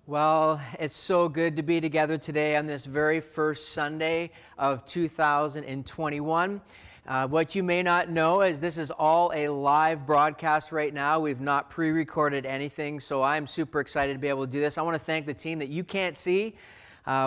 Well, it's so good to be together today on this very first Sunday of 2021. What you may not know is this is all a live broadcast right now. We've not pre-recorded anything, so I'm super excited to be able to do this. I want to thank the team that you can't see.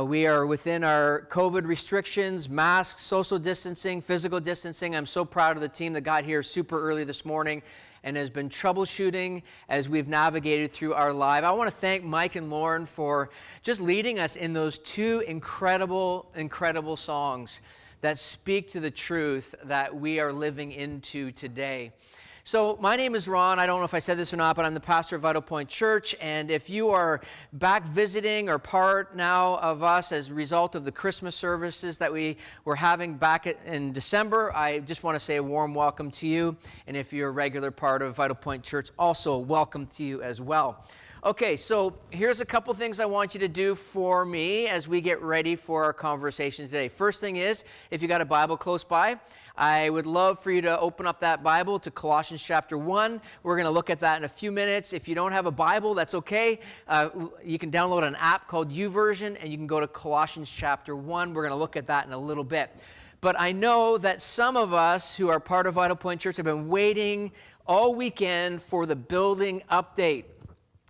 We are within our COVID restrictions, masks, social distancing, physical distancing. I'm so proud of the team that got here super early this morning and has been troubleshooting as we've navigated through our live. I want to thank Mike and Lauren for just leading us in those two incredible songs that speak to the truth that we are living into today. So my name is Ron. I don't know if I said this or not, but I'm the pastor of Vitalpoint Church. And if you are back visiting or part now of us as a result of the Christmas services that we were having back in December, I just want to say a warm welcome to you. And if you're a regular part of Vitalpoint Church, also welcome to you as well. Okay, so here's a couple things I want you to do for me as we get ready for our conversation today. First thing is, if you got a Bible close by, I would love for you to open up that Bible to Colossians chapter 1. We're going to look at that in a few minutes. If you don't have a Bible, that's okay. You can download an app called YouVersion, and you can go to Colossians chapter 1. We're going to look at that in a little bit. But I know that some of us who are part of Vitalpoint Church have been waiting all weekend for the building update.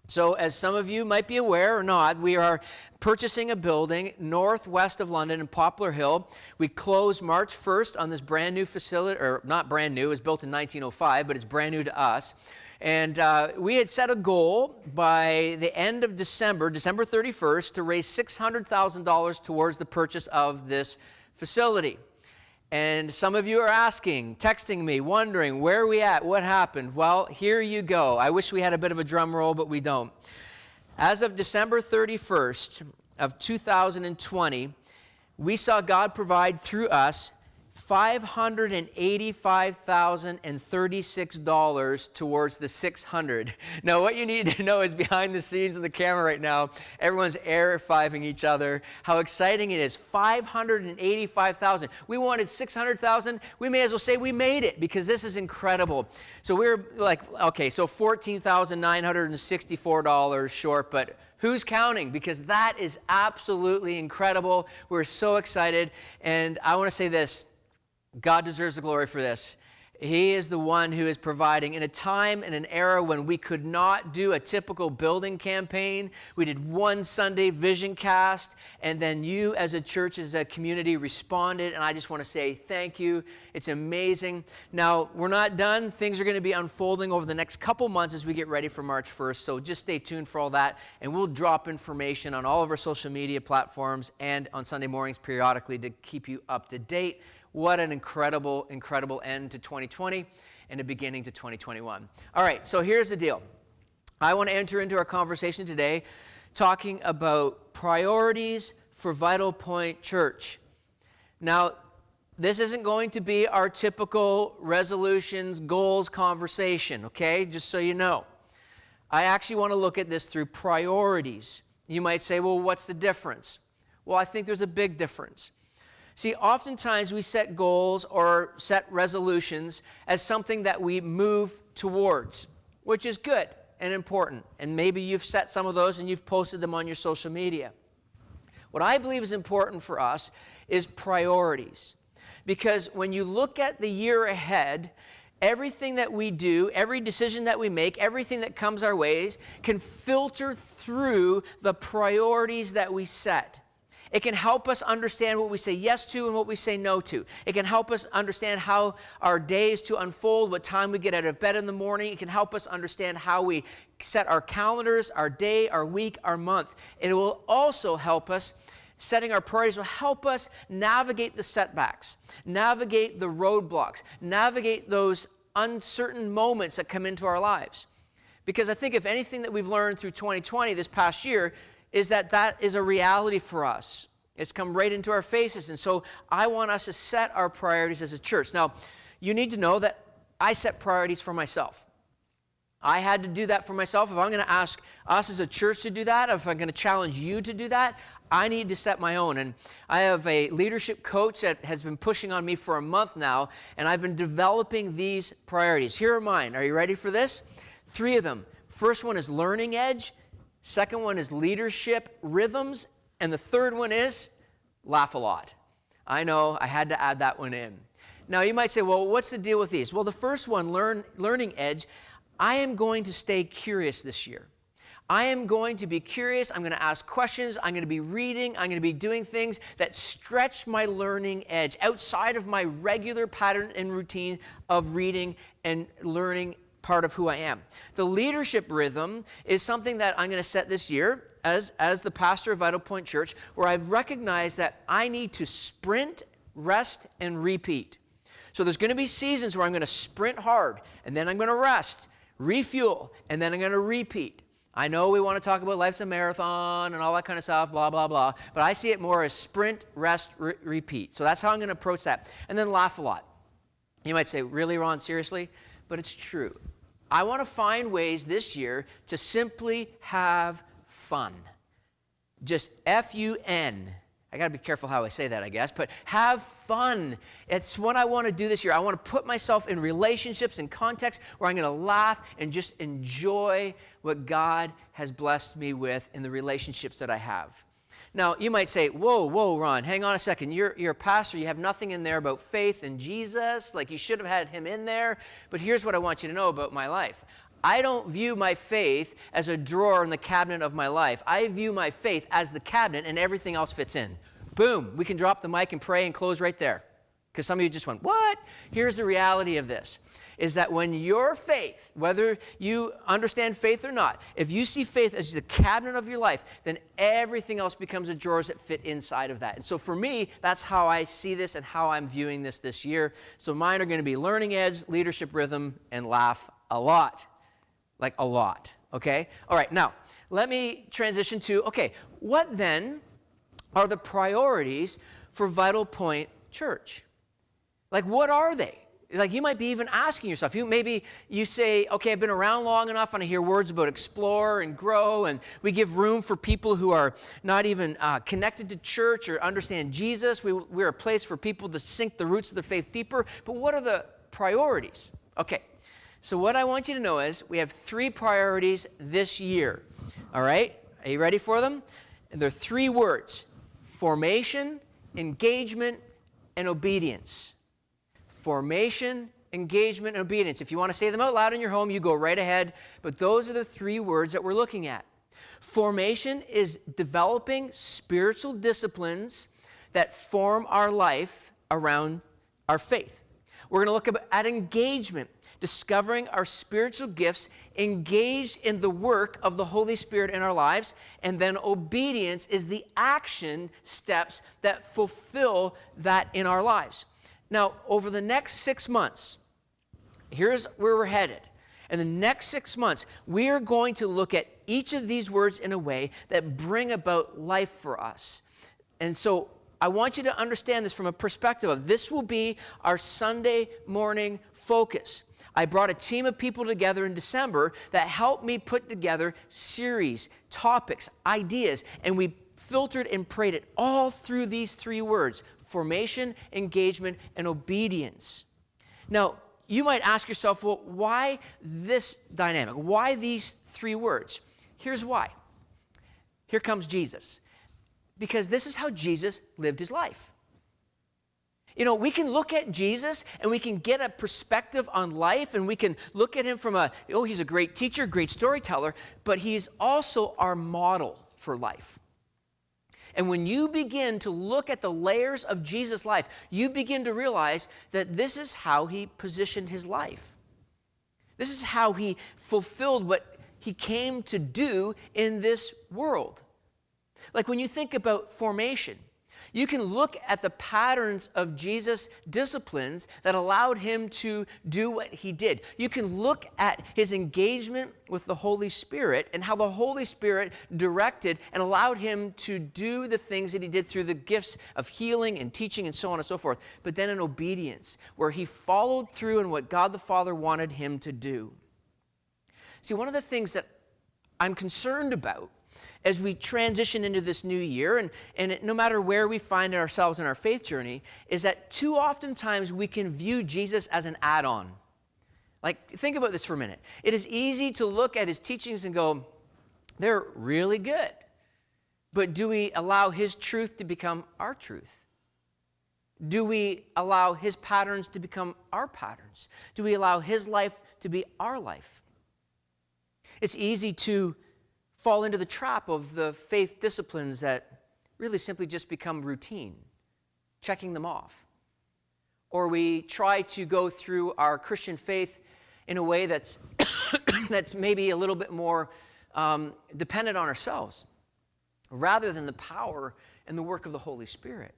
So as some of you might be aware or not, we are purchasing a building northwest of London in Poplar Hill. We closed March 1st on this brand new facility, or not brand new, it was built in 1905, but it's brand new to us. And we had set a goal by the end of December 31st, to raise $600,000 towards the purchase of this facility. And some of you are asking, texting me, wondering, where are we at? What happened? Well, here you go. I wish we had a bit of a drum roll, but we don't. As of December 31st of 2020, we saw God provide through us $585,036 towards the 600. Now, what you need to know is behind the scenes in the camera right now, everyone's air-fiving each other. How exciting it is. 585,000. We wanted 600,000. We may as well say we made it because this is incredible. So we're like, okay, so $14,964 short, but who's counting? Because that is absolutely incredible. We're so excited. And I want to say this. God deserves the glory for this. He is the one who is providing in a time and an era when we could not do a typical building campaign. We did one Sunday vision cast, and then you as a church, as a community responded, and I just want to say thank you. It's amazing. Now, we're not done. Things are going to be unfolding over the next couple months as we get ready for March 1st, so just stay tuned for all that, and we'll drop information on all of our social media platforms and on Sunday mornings periodically to keep you up to date. What an incredible, incredible end to 2020 and a beginning to 2021. All right, so here's the deal. I want to enter into our conversation today talking about priorities for Vitalpoint Church. Now, this isn't going to be our typical resolutions, goals conversation, okay? Just so you know. I actually want to look at this through priorities. You might say, well, what's the difference? Well, I think there's a big difference. See, oftentimes we set goals or set resolutions as something that we move towards, which is good and important. And maybe you've set some of those and you've posted them on your social media. What I believe is important for us is priorities. Because when you look at the year ahead, everything that we do, every decision that we make, everything that comes our ways can filter through the priorities that we set. It can help us understand what we say yes to and what we say no to. It can help us understand how our day is to unfold, what time we get out of bed in the morning. It can help us understand how we set our calendars, our day, our week, our month. And it will also help us, setting our priorities will help us navigate the setbacks, navigate the roadblocks, navigate those uncertain moments that come into our lives. Because I think if anything that we've learned through 2020, this past year, is that is a reality for us. It's come right into our faces. And so I want us to set our priorities as a church. Now, you need to know that I set priorities for myself. I had to do that for myself. If I'm going to ask us as a church to do that, if I'm going to challenge you to do that, I need to set my own. And I have a leadership coach that has been pushing on me for a month now, and I've been developing these priorities. Here are mine. Are you ready for this? 3 of them. First one is learning edge. Second one is leadership rhythms. And the third one is laugh a lot. I know, I had to add that one in. Now, you might say, well, what's the deal with these? Well, the first one, learning edge, I am going to stay curious this year. I am going to be curious. I'm going to ask questions. I'm going to be reading. I'm going to be doing things that stretch my learning edge outside of my regular pattern and routine of reading and learning part of who I am. The leadership rhythm is something that I'm going to set this year as the pastor of Vitalpoint Church, where I've recognized that I need to sprint, rest, and repeat. So there's going to be seasons where I'm going to sprint hard, and then I'm going to rest, refuel, and then I'm going to repeat. I know we want to talk about life's a marathon and all that kind of stuff, blah, blah, blah, but I see it more as sprint, rest, repeat. So that's how I'm going to approach that. And then laugh a lot. You might say, really, Ron, seriously? But it's true. I want to find ways this year to simply have fun. Just F-U-N. I got to be careful how I say that, I guess, but have fun. It's what I want to do this year. I want to put myself in relationships and contexts where I'm going to laugh and just enjoy what God has blessed me with in the relationships that I have. Now, you might say, whoa, Ron, hang on a second. You're a pastor. You have nothing in there about faith and Jesus. Like, you should have had him in there. But here's what I want you to know about my life. I don't view my faith as a drawer in the cabinet of my life. I view my faith as the cabinet and everything else fits in. Boom, we can drop the mic and pray and close right there. Because some of you just went, what? Here's the reality of this, is that when your faith, whether you understand faith or not, if you see faith as the cabinet of your life, then everything else becomes a drawers that fit inside of that. And so for me, that's how I see this and how I'm viewing this year. So mine are going to be learning edge, leadership rhythm, and laugh a lot. Like a lot, okay? All right, now, let me transition to, okay, what then are the priorities for Vital Point Church? Like, what are they? Like, you might be even asking yourself. Maybe you say, okay, I've been around long enough and I hear words about explore and grow, and we give room for people who are not even connected to church or understand Jesus. We're a place for people to sink the roots of their faith deeper. But what are the priorities? Okay. So what I want you to know is we have 3 priorities this year, all right? Are you ready for them? And they're 3 words: formation, engagement, and obedience. Formation, engagement, and obedience. If you want to say them out loud in your home, you go right ahead, but those are the 3 words that we're looking at. Formation is developing spiritual disciplines that form our life around our faith. We're going to look at engagement, discovering our spiritual gifts, engaged in the work of the Holy Spirit in our lives, and then obedience is the action steps that fulfill that in our lives. Now, over the next 6 months, here's where we're headed. In the next 6 months, we are going to look at each of these words in a way that bring about life for us. And so I want you to understand this from a perspective of this will be our Sunday morning focus. I brought a team of people together in December that helped me put together series, topics, ideas, and we filtered and prayed it all through these 3 words: formation, engagement, and obedience. Now, you might ask yourself, well, why this dynamic? Why these 3 words? Here's why. Here comes Jesus. Because this is how Jesus lived his life. You know, we can look at Jesus and we can get a perspective on life, and we can look at him from he's a great teacher, great storyteller, but he's also our model for life. And when you begin to look at the layers of Jesus' life, you begin to realize that this is how he positioned his life. This is how he fulfilled what he came to do in this world. Like when you think about formation, you can look at the patterns of Jesus' disciplines that allowed him to do what he did. You can look at his engagement with the Holy Spirit and how the Holy Spirit directed and allowed him to do the things that he did through the gifts of healing and teaching and so on and so forth. But then in obedience, where he followed through in what God the Father wanted him to do. See, one of the things that I'm concerned about as we transition into this new year, and no matter where we find ourselves in our faith journey, is that too often times we can view Jesus as an add-on. Like, think about this for a minute. It is easy to look at his teachings and go, They're really good. But do we allow his truth to become our truth? Do we allow his patterns to become our patterns? Do we allow his life to be our life? It's easy to fall into the trap of the faith disciplines that really simply just become routine, checking them off. Or we try to go through our Christian faith in a way that's, that's maybe a little bit more dependent on ourselves, rather than the power and the work of the Holy Spirit.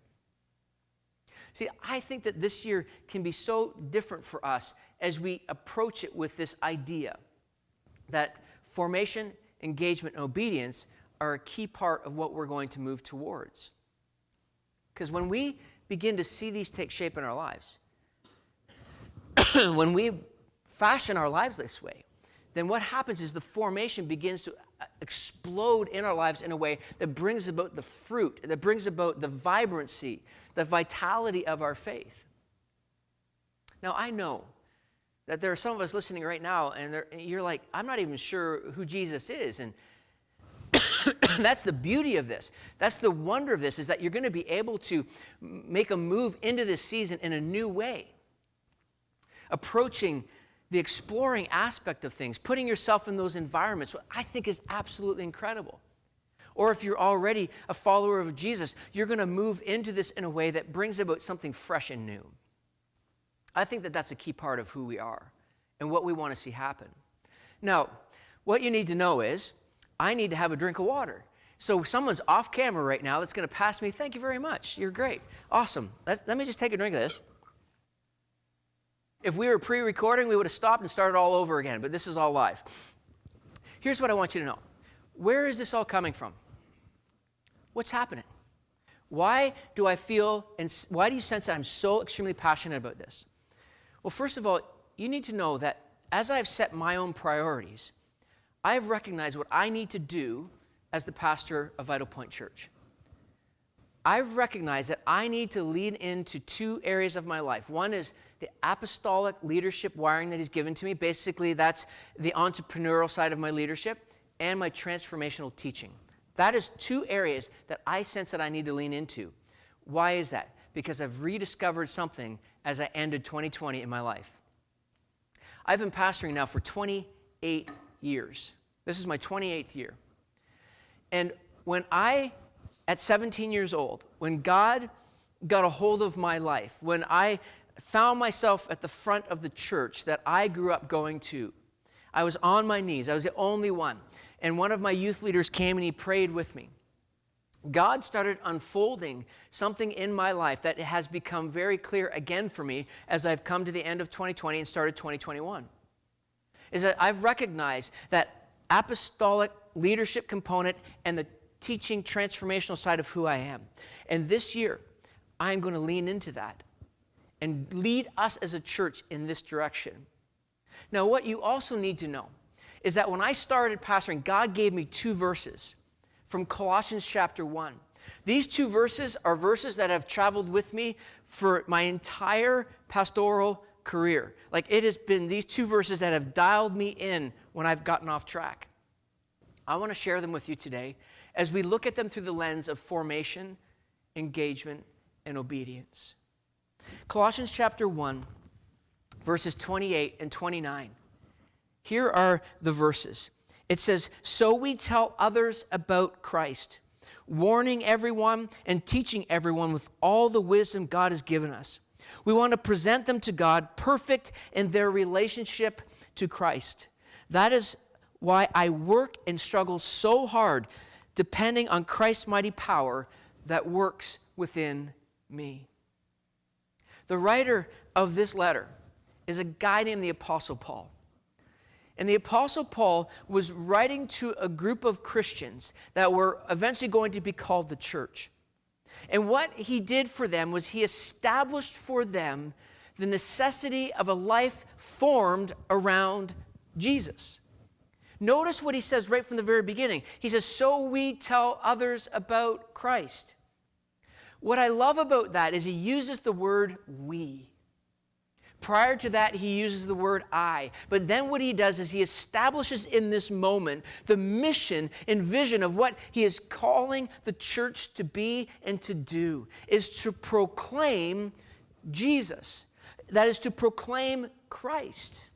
See, I think that this year can be so different for us as we approach it with this idea that formation, engagement, and obedience are a key part of what we're going to move towards. Because when we begin to see these take shape in our lives, when we fashion our lives this way, then what happens is the formation begins to explode in our lives in a way that brings about the fruit, that brings about the vibrancy, the vitality of our faith. Now, I know that there are some of us listening right now, and you're like, I'm not even sure who Jesus is. And that's the beauty of this. That's the wonder of this, is that you're going to be able to make a move into this season in a new way, approaching the exploring aspect of things, putting yourself in those environments, what I think is absolutely incredible. Or if you're already a follower of Jesus, you're going to move into this in a way that brings about something fresh and new. I think that that's a key part of who we are and what we want to see happen. Now, what you need to know is, I need to have a drink of water. So someone's off camera right now that's going to pass me, thank you very much, you're great, awesome. Let me just take a drink of this. If we were pre-recording, we would have stopped and started all over again, but this is all live. Here's what I want you to know. Where is this all coming from? What's happening? Why do I feel, and why do you sense that I'm so extremely passionate about this? Well, first of all, you need to know that as I've set my own priorities, I've recognized what I need to do as the pastor of Vitalpoint Church. I've recognized that I need to lean into two areas of my life. One is the apostolic leadership wiring that he's given to me. Basically, that's the entrepreneurial side of my leadership, and my transformational teaching. That is two areas that I sense that I need to lean into. Why is that? Because I've rediscovered something as I ended 2020 in my life. I've been pastoring now for 28 years. This is my 28th year. And when at 17 years old, when God got a hold of my life, when I found myself at the front of the church that I grew up going to, I was on my knees. I was the only one. And one of my youth leaders came and he prayed with me. God started unfolding something in my life that has become very clear again for me as I've come to the end of 2020 and started 2021. Is that I've recognized that apostolic leadership component and the teaching transformational side of who I am. And this year, I'm going to lean into that and lead us as a church in this direction. Now, what you also need to know is that when I started pastoring, God gave me two verses from Colossians chapter 1. These two verses are verses that have traveled with me for my entire pastoral career. Like, it has been these two verses that have dialed me in when I've gotten off track. I want to share them with you today as we look at them through the lens of formation, engagement, and obedience. Colossians chapter 1, verses 28 and 29. Here are the verses. It says, "So we tell others about Christ, warning everyone and teaching everyone with all the wisdom God has given us. We want to present them to God perfect in their relationship to Christ. That is why I work and struggle so hard, depending on Christ's mighty power that works within me." The writer of this letter is a guy named the Apostle Paul. And the Apostle Paul was writing to a group of Christians that were eventually going to be called the church. And what he did for them was he established for them the necessity of a life formed around Jesus. Notice what he says right from the very beginning. He says, "So we tell others about Christ." What I love about that is he uses the word "we." Prior to that, he uses the word I. But then what he does is he establishes in this moment the mission and vision of what he is calling the church to be and to do, is to proclaim Jesus. That is to proclaim Christ.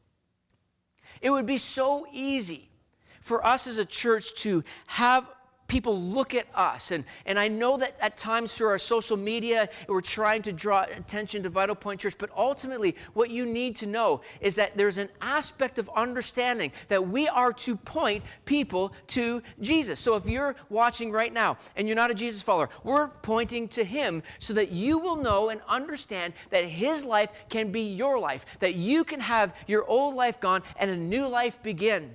It would be so easy for us as a church to have people look at us. And I know that at times through our social media, we're trying to draw attention to Vital Point Church, but ultimately what you need to know is that there's an aspect of understanding that we are to point people to Jesus. So if you're watching right now and you're not a Jesus follower, we're pointing to him so that you will know and understand that his life can be your life, that you can have your old life gone and a new life begin.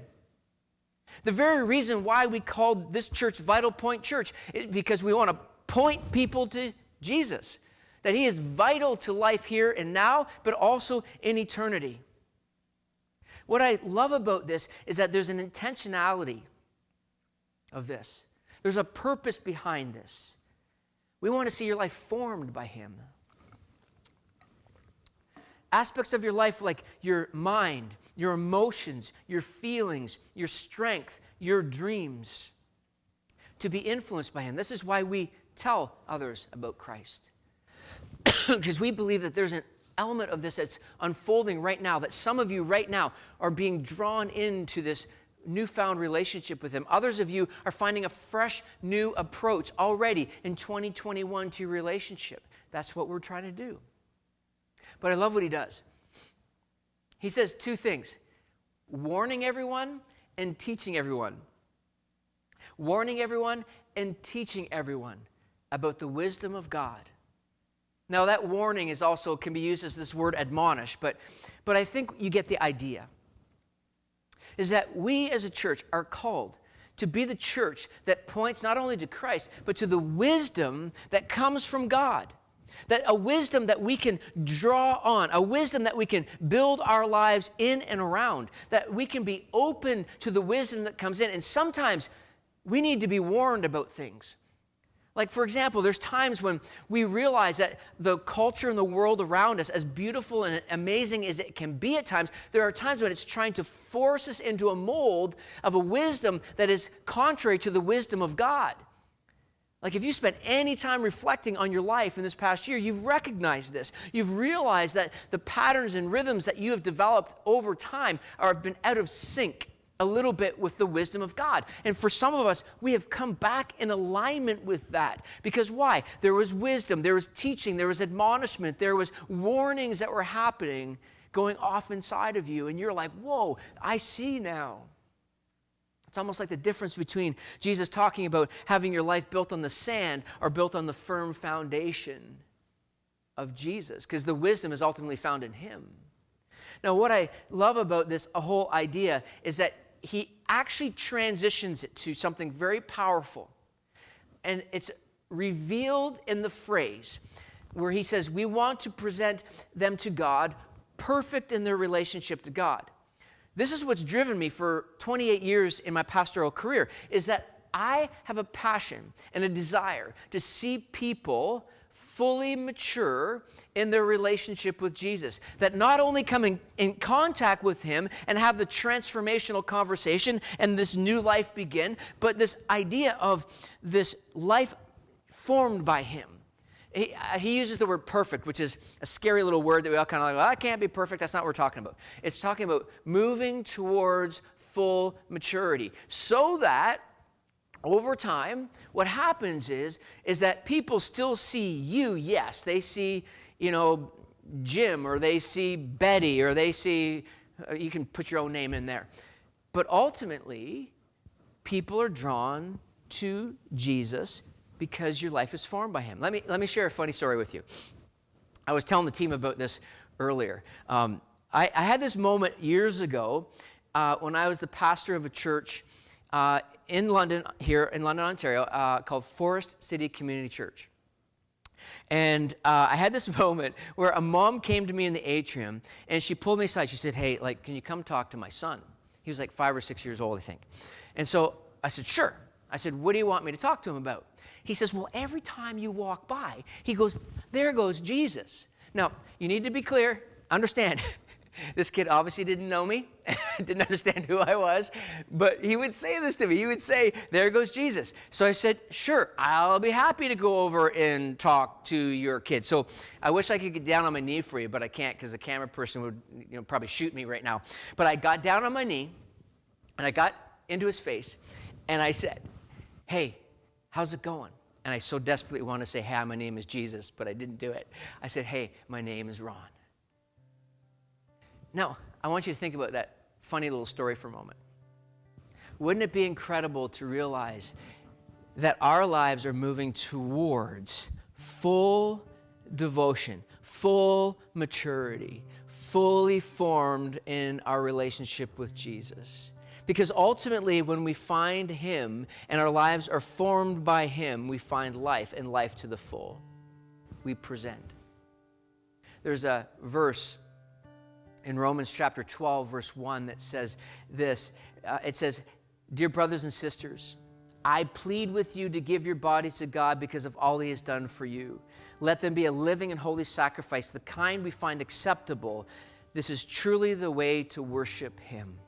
The very reason why we called this church Vital Point Church is because we want to point people to Jesus, that he is vital to life here and now, but also in eternity. What I love about this is that there's an intentionality of this. There's a purpose behind this. We want to see your life formed by him. Aspects of your life like your mind, your emotions, your feelings, your strength, your dreams, to be influenced by him. This is why we tell others about Christ. Because we believe that there's an element of this that's unfolding right now, that some of you right now are being drawn into this newfound relationship with him. Others of you are finding a fresh new approach already in 2021 to your relationship. That's what we're trying to do. But I love what he does. He says two things: warning everyone and teaching everyone. Warning everyone and teaching everyone about the wisdom of God. Now that warning is also can be used as this word admonish, but I think you get the idea. Is that we as a church are called to be the church that points not only to Christ, but to the wisdom that comes from God. That a wisdom that we can draw on, a wisdom that we can build our lives in and around, that we can be open to the wisdom that comes in. And sometimes we need to be warned about things. Like, for example, there's times when we realize that the culture and the world around us, as beautiful and amazing as it can be at times, there are times when it's trying to force us into a mold of a wisdom that is contrary to the wisdom of God. Like if you spent any time reflecting on your life in this past year, you've recognized this. You've realized that the patterns and rhythms that you have developed over time have been out of sync a little bit with the wisdom of God. And for some of us, we have come back in alignment with that. Because why? There was wisdom, there was teaching, there was admonishment, there was warnings that were happening going off inside of you. And you're like, whoa, I see now. It's almost like the difference between Jesus talking about having your life built on the sand or built on the firm foundation of Jesus, because the wisdom is ultimately found in him. Now, what I love about this whole idea is that he actually transitions it to something very powerful. And it's revealed in the phrase where he says, we want to present them to God, perfect in their relationship to God. This is what's driven me for 28 years in my pastoral career, is that I have a passion and a desire to see people fully mature in their relationship with Jesus. That not only come in contact with him and have the transformational conversation and this new life begin, but this idea of this life formed by him. He uses the word perfect, which is a scary little word that we all kind of like, well, I can't be perfect. That's not what we're talking about. It's talking about moving towards full maturity so that over time, what happens is that people still see you, yes. They see, Jim, or they see Betty, or they see, you can put your own name in there. But ultimately, people are drawn to Jesus because your life is formed by him. Let me share a funny story with you. I was telling the team about this earlier. I had this moment years ago when I was the pastor of a church in London, here in London, Ontario, called Forest City Community Church. And I had this moment where a mom came to me in the atrium, and she pulled me aside. She said, hey, can you come talk to my son? He was like 5 or 6 years old, I think. And so I said, sure. I said, what do you want me to talk to him about? He says, well, every time you walk by, he goes, there goes Jesus. Now, you need to be clear. understand, this kid obviously didn't know me, didn't understand who I was, but he would say this to me. He would say, there goes Jesus. So I said, sure, I'll be happy to go over and talk to your kid. So I wish I could get down on my knee for you, but I can't because the camera person would probably shoot me right now. But I got down on my knee, and I got into his face, and I said, hey, how's it going? And I so desperately want to say, hi, my name is Jesus, but I didn't do it. I said, hey, my name is Ron. Now, I want you to think about that funny little story for a moment. Wouldn't it be incredible to realize that our lives are moving towards full devotion, full maturity, fully formed in our relationship with Jesus? Because ultimately, when we find him and our lives are formed by him, we find life and life to the full. We present. There's a verse in Romans chapter 12, verse 1 that says this. It says, dear brothers and sisters, I plead with you to give your bodies to God because of all he has done for you. Let them be a living and holy sacrifice, the kind we find acceptable. This is truly the way to worship him.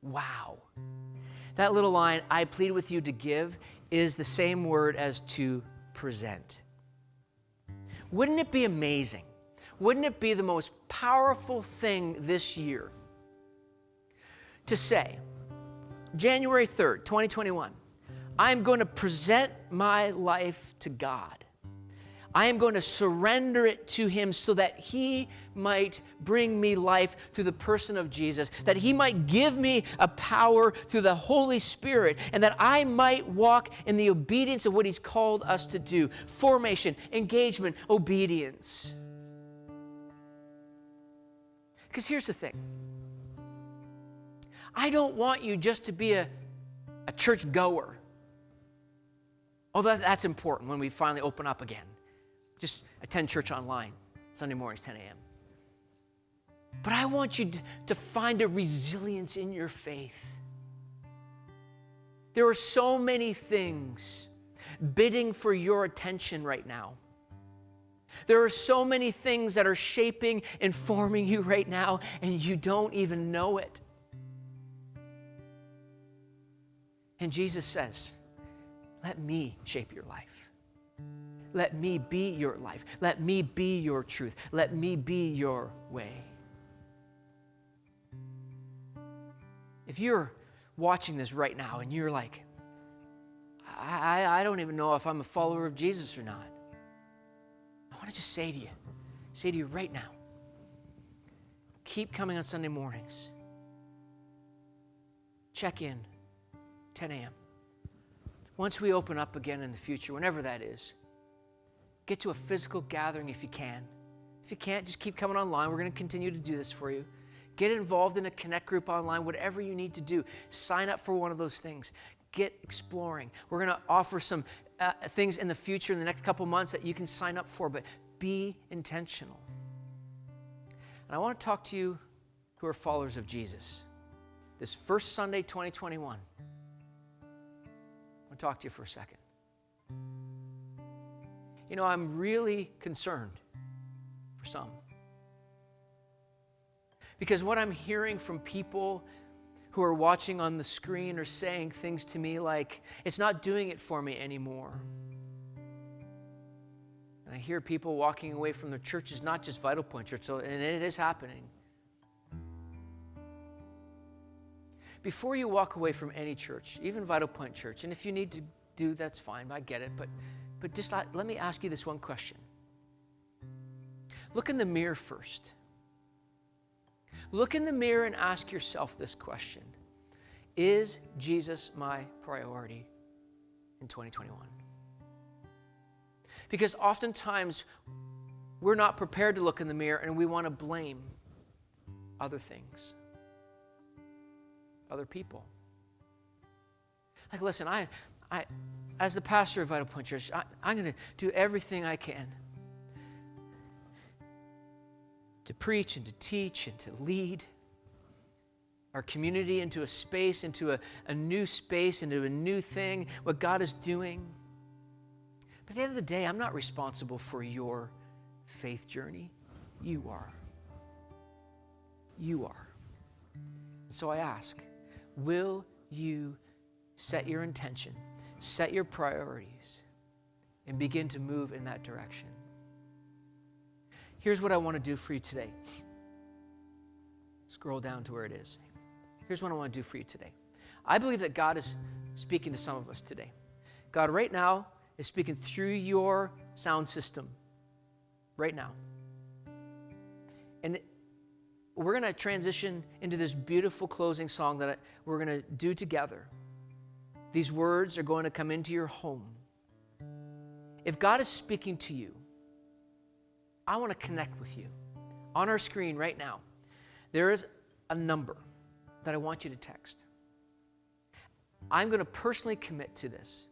Wow. That little line, I plead with you to give, is the same word as to present. Wouldn't it be amazing? Wouldn't it be the most powerful thing this year to say, January 3rd, 2021, I'm going to present my life to God. I am going to surrender it to him so that he might bring me life through the person of Jesus, that he might give me a power through the Holy Spirit, and that I might walk in the obedience of what he's called us to do. Formation, engagement, obedience. Because here's the thing. I don't want you just to be a church goer. Although that's important when we finally open up again. Just attend church online, Sunday mornings, 10 a.m. But I want you to find a resilience in your faith. There are so many things bidding for your attention right now. There are so many things that are shaping and forming you right now, and you don't even know it. And Jesus says, let me shape your life. Let me be your life. Let me be your truth. Let me be your way. If you're watching this right now and you're like, I don't even know if I'm a follower of Jesus or not, I want to just say to you right now, keep coming on Sunday mornings. Check in, 10 a.m. Once we open up again in the future, whenever that is, get to a physical gathering if you can. If you can't, just keep coming online. We're going to continue to do this for you. Get involved in a connect group online, whatever you need to do. Sign up for one of those things. Get exploring. We're going to offer some things in the future, in the next couple months, that you can sign up for, but be intentional. And I want to talk to you who are followers of Jesus. This first Sunday, 2021. I want to talk to you for a second. You know, I'm really concerned for some. Because what I'm hearing from people who are watching on the screen are saying things to me like, it's not doing it for me anymore. And I hear people walking away from their churches, not just Vitalpoint Church, and it is happening. Before you walk away from any church, even Vitalpoint Church, and if you need to do, that's fine, I get it, but just let me ask you this one question. Look in the mirror first. Look in the mirror and ask yourself this question. Is Jesus my priority in 2021? Because oftentimes we're not prepared to look in the mirror and we want to blame other things, other people. Like, listen, I as the pastor of Vitalpoint Church, I'm going to do everything I can to preach and to teach and to lead our community into a space, into a new space, into a new thing, what God is doing. But at the end of the day, I'm not responsible for your faith journey. You are. You are. So I ask, will you set your intention, set your priorities, and begin to move in that direction? Here's what I want to do for you today. Scroll down to where it is. Here's what I want to do for you today. I believe that God is speaking to some of us today. God right now is speaking through your sound system. Right now. And we're going to transition into this beautiful closing song that we're going to do together. These words are going to come into your home. If God is speaking to you, I want to connect with you. On our screen right now, there is a number that I want you to text. I'm going to personally commit to this.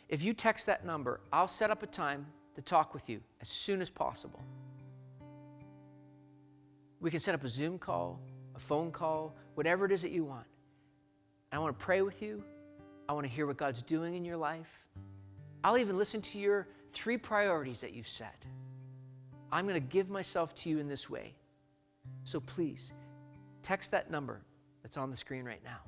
If you text that number, I'll set up a time to talk with you as soon as possible. We can set up a Zoom call, a phone call, whatever it is that you want. And I want to pray with you. I want to hear what God's doing in your life. I'll even listen to your 3 priorities that you've set. I'm going to give myself to you in this way. So please, text that number that's on the screen right now.